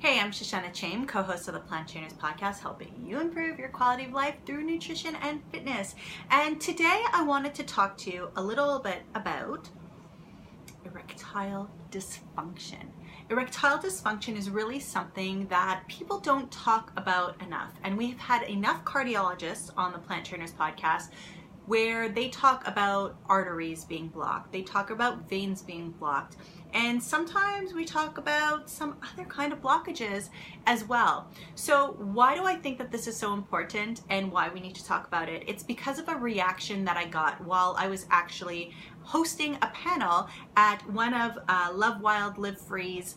Hey, I'm Shoshana Chaim, co-host of the Plant Trainers Podcast, helping you improve your quality of life through nutrition and fitness. And today I wanted to talk to you a little bit about erectile dysfunction. Erectile dysfunction is really something that people don't talk about enough. And we've had enough cardiologists on the Plant Trainers Podcast where they talk about arteries being blocked, they talk about veins being blocked, and sometimes we talk about some other kind of blockages as well. So why do I think that this is so important and why we need to talk about it? It's because of a reaction that I got while I was actually hosting a panel at one of Love Wild Live Free's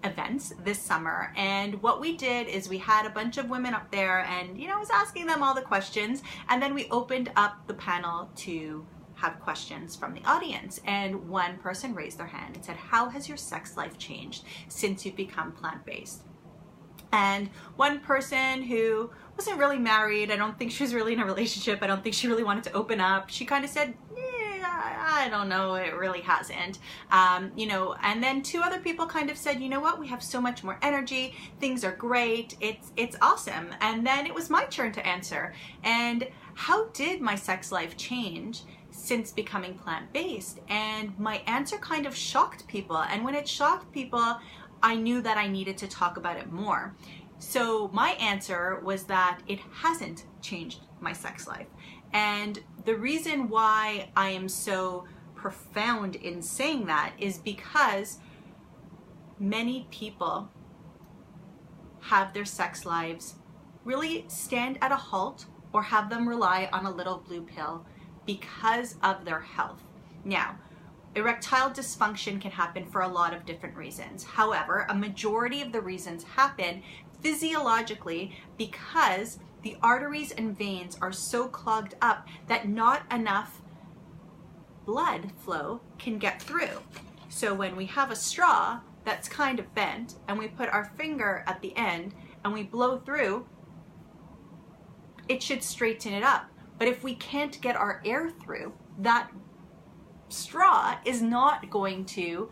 events this summer. And what we did is we had a bunch of women up there and, I was asking them all the questions, and then we opened up the panel to have questions from the audience. And one person raised their hand and said, how has your sex life changed since you've become plant-based? And one person who wasn't really married, I don't think she was really in a relationship, I don't think she really wanted to open up, she kind of said, I don't know, it really hasn't. And then two other people kind of said, you know what, we have so much more energy, things are great, it's awesome. And then it was my turn to answer. And how did my sex life change since becoming plant-based? And my answer kind of shocked people. And when it shocked people, I knew that I needed to talk about it more. So my answer was that it hasn't changed my sex life. And the reason why I am so profound in saying that is because many people have their sex lives really stand at a halt or have them rely on a little blue pill because of their health. Now, erectile dysfunction can happen for a lot of different reasons. However, a majority of the reasons happen physiologically because the arteries and veins are so clogged up that not enough blood flow can get through. So when we have a straw that's kind of bent and we put our finger at the end and we blow through, it should straighten it up. But if we can't get our air through, that straw is not going to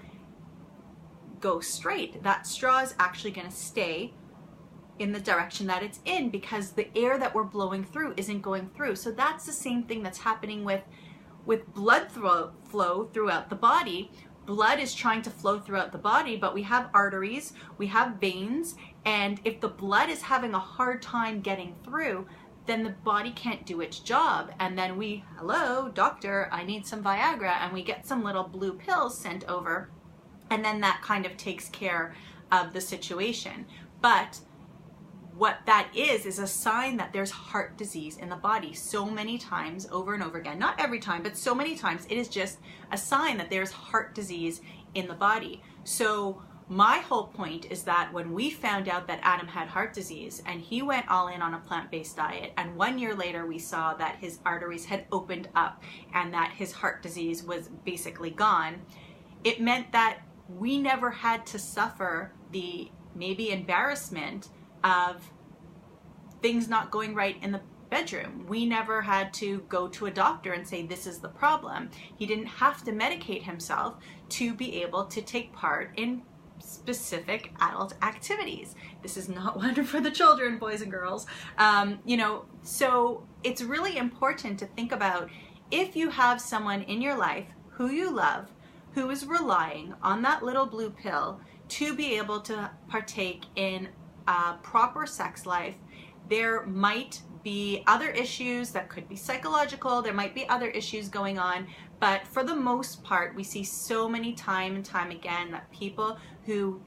go straight. That straw is actually going to stay in the direction that it's in because the air that we're blowing through isn't going through. So that's the same thing that's happening with blood flow throughout the body. Blood is trying to flow throughout the body, but we have arteries, we have veins, and if the blood is having a hard time getting through, then the body can't do its job. And then we, hello, doctor, I need some Viagra, and we get some little blue pills sent over, and then that kind of takes care of the situation. But what that is a sign that there's heart disease in the body. So many times, over and over again, not every time, but so many times, it is just a sign that there's heart disease in the body. So my whole point is that when we found out that Adam had heart disease and he went all in on a plant-based diet, and 1 year later we saw that his arteries had opened up and that his heart disease was basically gone, it meant that we never had to suffer the maybe embarrassment of things not going right in the bedroom. We never had to go to a doctor and say this is the problem. He didn't have to medicate himself to be able to take part in specific adult activities. This is not one for the children, boys and girls. So it's really important to think about if you have someone in your life who you love, who is relying on that little blue pill to be able to partake in a proper sex life. There might be other issues that could be psychological, there might be other issues going on, but for the most part, we see so many time and time again that people who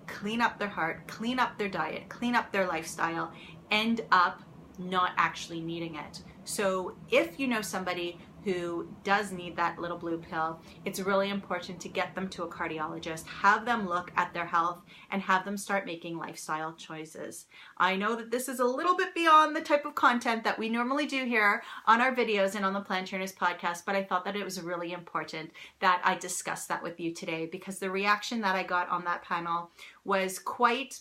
clean up their heart, clean up their diet, clean up their lifestyle, end up not actually needing it. So if you know somebody who does need that little blue pill, it's really important to get them to a cardiologist, have them look at their health, and have them start making lifestyle choices. I know that this is a little bit beyond the type of content that we normally do here on our videos and on the Plant Trainers Podcast, but I thought that it was really important that I discuss that with you today because the reaction that I got on that panel was quite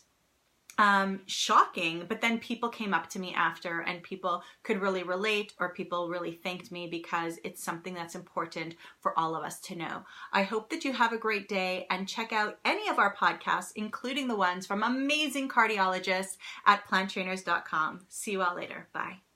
shocking, but then people came up to me after and people could really relate, or people really thanked me, because it's something that's important for all of us to know. I hope that you have a great day, and check out any of our podcasts, including the ones from amazing cardiologists at planttrainers.com. See you all later. Bye.